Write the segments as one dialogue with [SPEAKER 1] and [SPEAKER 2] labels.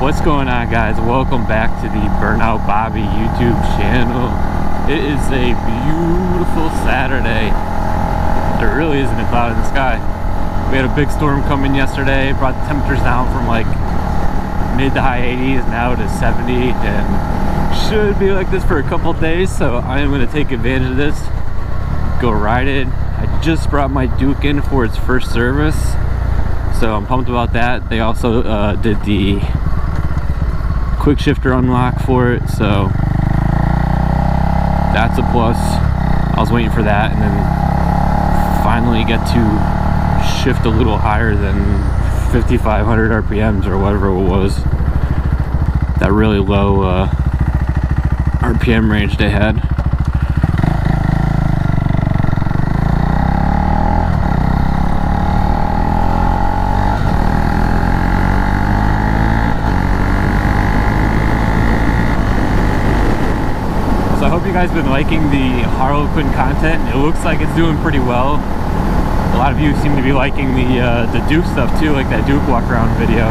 [SPEAKER 1] What's going on, guys? Welcome back to the Burnout Bobby YouTube channel. It is a beautiful Saturday. There really isn't a cloud in the sky. We had a big storm coming yesterday, brought the temperatures down from like mid to high 80s now to 70, and should be like this for a couple days, so I am going to take advantage of this, go ride it. I just brought my Duke in for its first service, so I'm pumped about that. They also did the quick shifter unlock for it, so that's a plus. I was waiting for that, and then finally get to shift a little higher than 5,500 RPMs or whatever it was. That really low RPM range they had. So I hope you guys have been liking the Harlequin content. It looks like it's doing pretty well. A lot of you seem to be liking the Duke stuff too, like that Duke walk around video.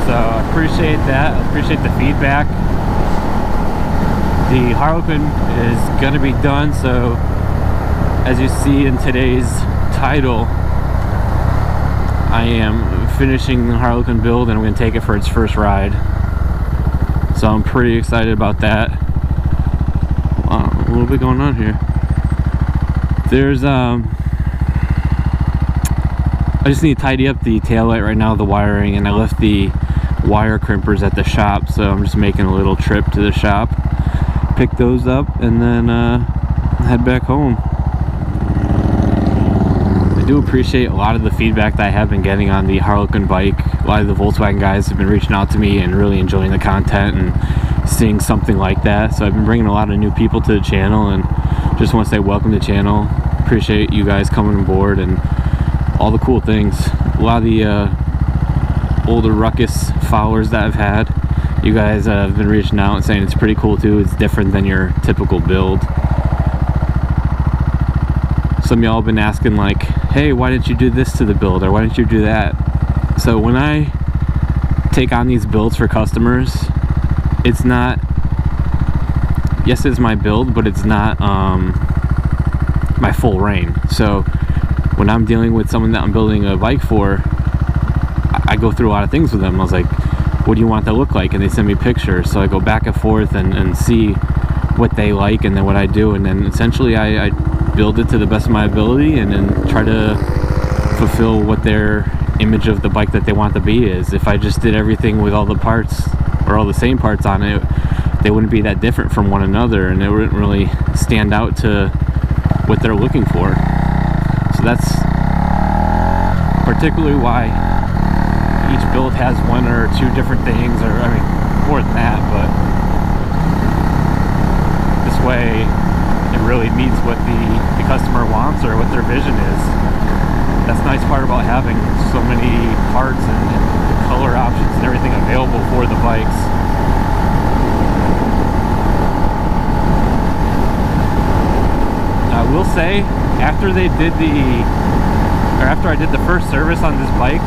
[SPEAKER 1] So I appreciate that. I appreciate the feedback. The Harlequin is gonna be done, so as you see in today's title, I am finishing the Harlequin build and I'm gonna take it for its first ride. So I'm pretty excited about that. A little bit going on here. There's I just need to tidy up the taillight right now, the wiring, and I left the wire crimpers at the shop, so I'm just making a little trip to the shop, pick those up, and then head back home. I do appreciate a lot of the feedback that I have been getting on the Harlequin bike. A lot of the Volkswagen guys have been reaching out to me and really enjoying the content and seeing something like that. So I've been bringing a lot of new people to the channel, and just want to say welcome to the channel. Appreciate you guys coming on board and all the cool things. A lot of the older Ruckus followers that I've had, you guys have been reaching out and saying it's pretty cool too. It's different than your typical build. Some of y'all have been asking like, hey, why didn't you do this to the build, or why didn't you do that? So when I take on these builds for customers, it's not, yes, it's my build, but it's not my full reign. So when I'm dealing with someone that I'm building a bike for, I go through a lot of things with them. I was like, what do you want that to look like? And they send me pictures, so I go back and forth and see what they like and then what I do, and then essentially I build it to the best of my ability and then try to fulfill what their image of the bike that they want to be is. If I just did everything with all the parts or all the same parts on it, they wouldn't be that different from one another, and it wouldn't really stand out to what they're looking for. So that's particularly why each build has one or two different things, or I mean more than that, but this way it really meets what the customer wants or what their vision is. That's the nice part about having so many parts and color options and everything available for the bikes. I will say, after I did the first service on this bike,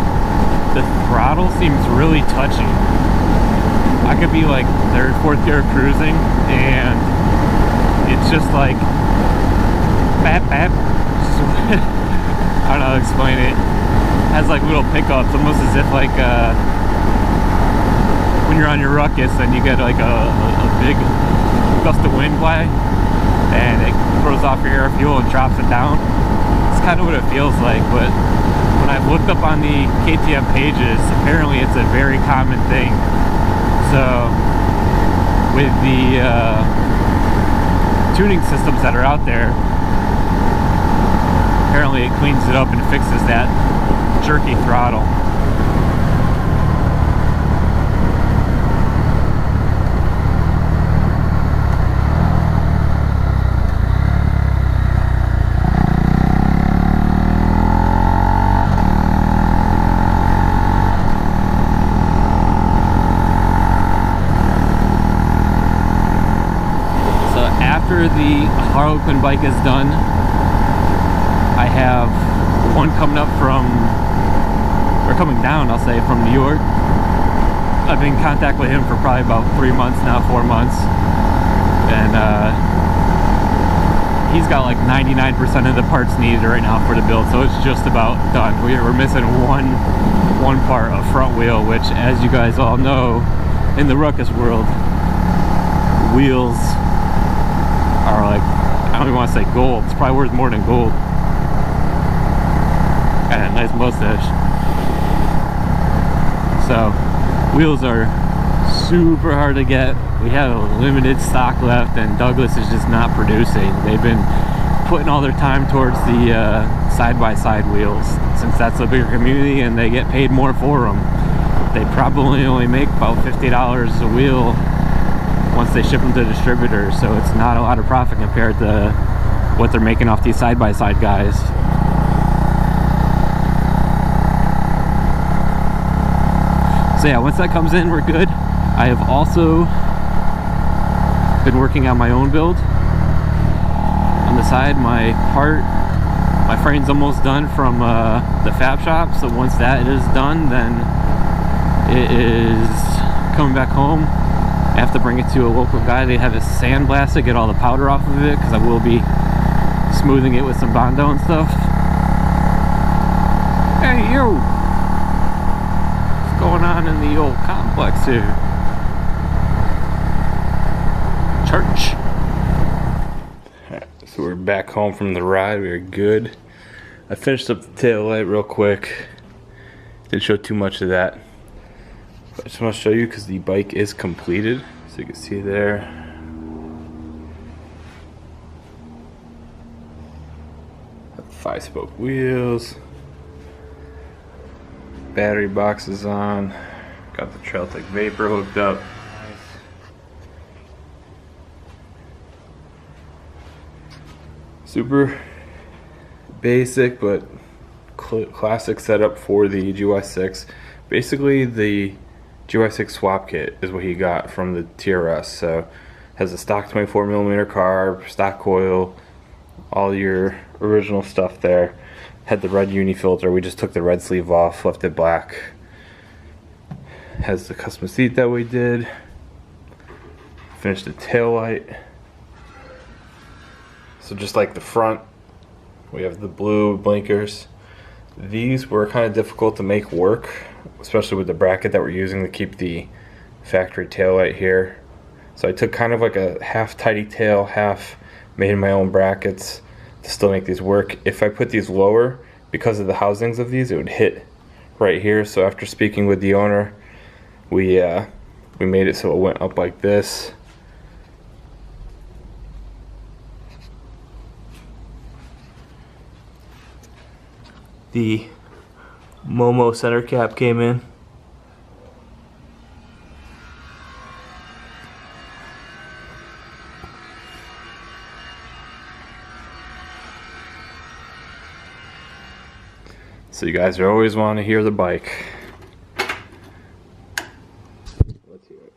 [SPEAKER 1] the throttle seems really touchy. I could be like third, fourth gear cruising, and it's just like bap bap. I don't know how to explain it. It has like little pickups, almost as if like when you're on your Ruckus and you get like a big gust of wind by, and it throws off your air fuel and drops it down. It's kind of what it feels like, but when I've looked up on the KTM pages, apparently it's a very common thing. So with the tuning systems that are out there, apparently it cleans it up and fixes that jerky throttle. after the Harlequin bike is done, I have one coming up from, or coming down, I'll say, from New York. I've been in contact with him for probably about 3 months now, 4 months, and he's got like 99% of the parts needed right now for the build, so it's just about done. We're missing one part, a front wheel, which, as you guys all know, in the Ruckus world, wheels are like, I don't even want to say gold. It's probably worth more than gold. Got a nice mustache. So wheels are super hard to get. We have a limited stock left, and Douglas is just not producing. They've been putting all their time towards the side-by-side wheels, since that's a bigger community and they get paid more for them. They probably only make about $50 a wheel once they ship them to distributors, so it's not a lot of profit compared to what they're making off these side-by-side guys. So yeah, once that comes in, we're good. I have also been working on my own build. On the side, my frame's almost done from the fab shop, so once that is done, then it is coming back home. I have to bring it to a local guy. They have it sandblasted, get all the powder off of it, because I will be smoothing it with some Bondo and stuff. Hey, you! What's going on in the old complex here? Church. Alright, so we're back home from the ride. We are good. I finished up the tail light real quick. Didn't show too much of that. I just want to show you because the bike is completed, so you can see there. 5-spoke wheels, battery box is on, got the Trail Tech Vapor hooked up. Super basic but classic setup for the GY6. Basically, the GY6 swap kit is what he got from the TRS. So has a stock 24mm carb, stock coil, all your original stuff there. Had the red uni filter. We just took the red sleeve off, left it black. Has the custom seat that we did. Finished the tail light. So just like the front, we have the blue blinkers. These were kind of difficult to make work, especially with the bracket that we're using to keep the factory tail light here. So I took kind of like a half tidy tail, half made my own brackets to still make these work. If I put these lower, because of the housings of these, it would hit right here. So after speaking with the owner, we made it so it went up like this. The Momo center cap came in. So you guys are always want to hear the bike. Let's hear it.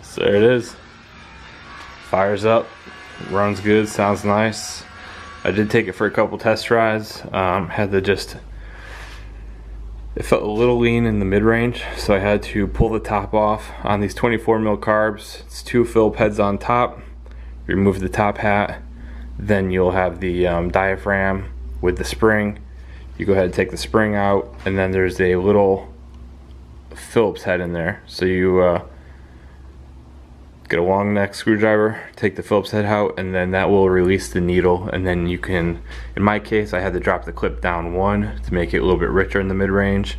[SPEAKER 1] So there it is. Fires up, runs good, sounds nice. I did take it for a couple test rides. Had to just It felt a little lean in the mid-range, so I had to pull the top off. On these 24 mil carbs, it's 2 Phillip heads on top. Remove the top hat, then you'll have the diaphragm with the spring. You go ahead and take the spring out, and then there's a little Phillips head in there. So you get a long neck screwdriver, take the Phillips head out, and then that will release the needle. And then you can, in my case, I had to drop the clip down 1 to make it a little bit richer in the mid-range.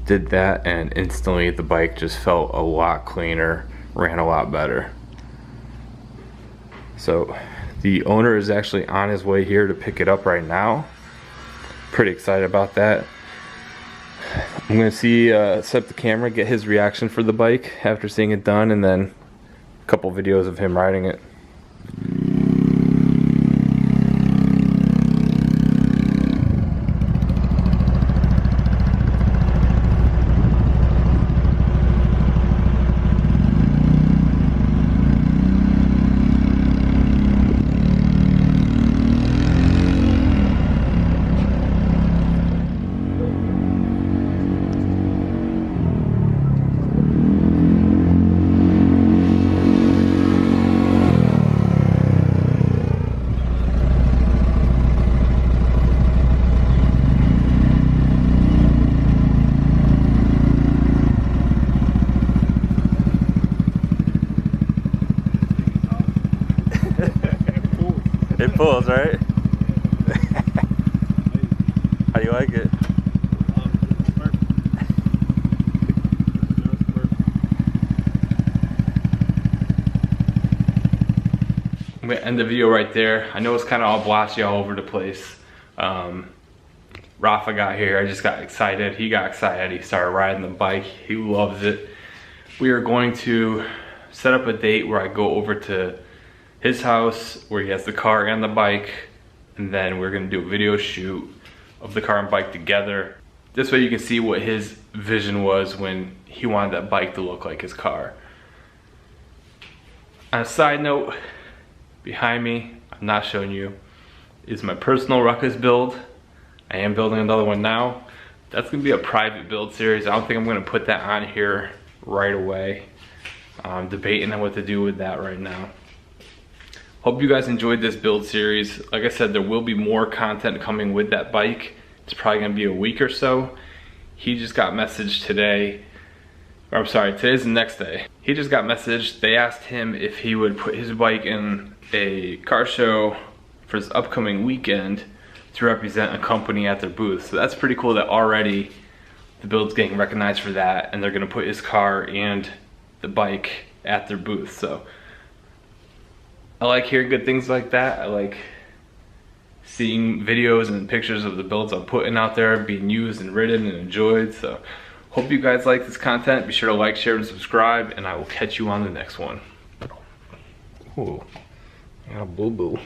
[SPEAKER 1] Did that, and instantly the bike just felt a lot cleaner, ran a lot better. So the owner is actually on his way here to pick it up right now. Pretty excited about that. I'm gonna set up the camera, get his reaction for the bike after seeing it done, and then a couple videos of him riding it. It pulls, right? How do you like it? I'm gonna end the video right there. I know it's kind of all blotchy all over the place. Rafa got here, I just got excited. He got excited, he started riding the bike. He loves it. We are going to set up a date where I go over to his house where he has the car and the bike, and then we're gonna do a video shoot of the car and bike together. This way you can see what his vision was when he wanted that bike to look like his car. On a side note, behind me, I'm not showing you, is my personal Ruckus build. I am building another one now. That's gonna be a private build series. I don't think I'm gonna put that on here right away. I'm debating on what to do with that right now. Hope you guys enjoyed this build series. Like I said, there will be more content coming with that bike. It's probably gonna be a week or so. He just got messaged today, or I'm sorry, today's the next day. He just got messaged. They asked him if he would put his bike in a car show for this upcoming weekend to represent a company at their booth. So that's pretty cool that already the build's getting recognized for that, and they're gonna put his car and the bike at their booth. So I like hearing good things like that. I like seeing videos and pictures of the builds I'm putting out there being used and ridden and enjoyed. So hope you guys like this content. Be sure to like, share, and subscribe, and I will catch you on the next one. Ooh, I got a boo-boo.